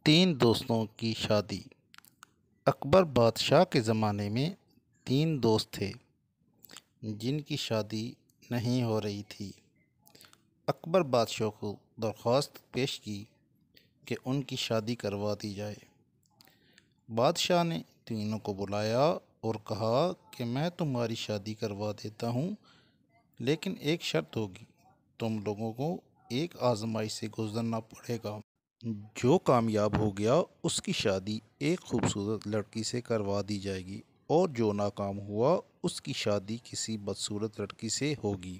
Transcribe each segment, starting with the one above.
تین دوستوں کی شادی۔ اکبر بادشاہ کے زمانے میں تین دوست تھے جن کی شادی نہیں ہو رہی تھی۔ اکبر بادشاہ کو درخواست پیش کی کہ ان کی شادی کروا دی جائے۔ بادشاہ نے تینوں کو بلایا اور کہا کہ میں تمہاری شادی کروا دیتا ہوں، لیکن ایک شرط ہوگی، تم لوگوں کو ایک آزمائش سے گزرنا پڑے گا۔ جو کامیاب ہو گیا اس کی شادی ایک خوبصورت لڑکی سے کروا دی جائے گی، اور جو ناکام ہوا اس کی شادی کسی بدصورت لڑکی سے ہوگی۔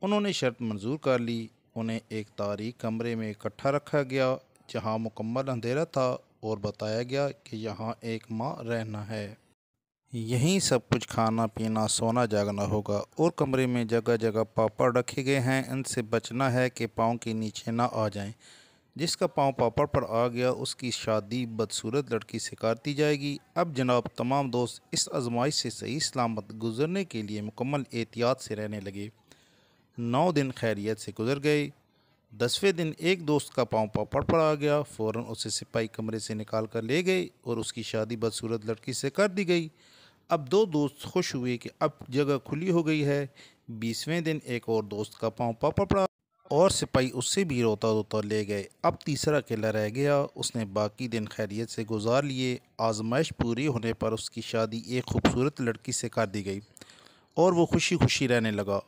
انہوں نے شرط منظور کر لی۔ انہیں ایک تاریک کمرے میں اکٹھا رکھا گیا جہاں مکمل اندھیرا تھا، اور بتایا گیا کہ یہاں ایک ماہ رہنا ہے۔ یہیں سب کچھ کھانا پینا سونا جاگنا ہوگا، اور کمرے میں جگہ جگہ پاپڑ رکھے گئے ہیں، ان سے بچنا ہے کہ پاؤں کے نیچے نہ آ جائیں۔ جس کا پاؤں پاپڑ پر آ گیا اس کی شادی بدصورت لڑکی سے کر دی جائے گی۔ اب جناب تمام دوست اس آزمائش سے صحیح سلامت گزرنے کے لیے مکمل احتیاط سے رہنے لگے۔ 9 دن خیریت سے گزر گئے۔ 10ویں دن ایک دوست کا پاؤں پاپڑ پر آ گیا، فوراً اسے سپاہی کمرے سے نکال کر لے گئے اور اس کی شادی بدصورت لڑکی سے کر دی گئی۔ اب 2 دوست خوش ہوئے کہ اب جگہ کھلی ہو گئی ہے۔ 20ویں دن ایک اور دوست کا پاؤں پاپڑ پر اور سپاہی اس سے بھی روتا روتا لے گئے۔ اب تیسرا اکیلا رہ گیا، اس نے باقی دن خیریت سے گزار لیے۔ آزمائش پوری ہونے پر اس کی شادی ایک خوبصورت لڑکی سے کر دی گئی اور وہ خوشی خوشی رہنے لگا۔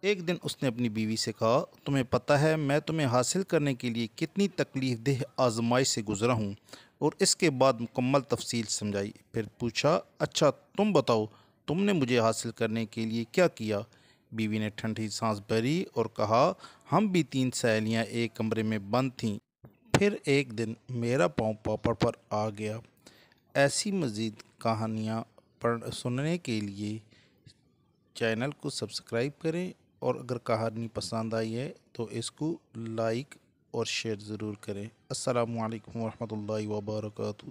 ایک دن اس نے اپنی بیوی سے کہا، تمہیں پتہ ہے میں تمہیں حاصل کرنے کے لیے کتنی تکلیف دہ آزمائش سے گزرا ہوں؟ اور اس کے بعد مکمل تفصیل سمجھائی۔ پھر پوچھا، اچھا تم بتاؤ، تم نے مجھے حاصل کرنے کے لیے کیا کیا؟ بیوی نے ٹھنڈی سانس بھری اور کہا، ہم بھی 3 سہیلیاں ایک کمرے میں بند تھیں، پھر ایک دن میرا پاؤں پاپڑ پر آ گیا۔ ایسی مزید کہانیاں سننے کے لیے چینل کو سبسکرائب کریں، اور اگر کہانی پسند آئی ہے تو اس کو لائک اور شیئر ضرور کریں۔ السلام علیکم ورحمۃ اللہ وبرکاتہ۔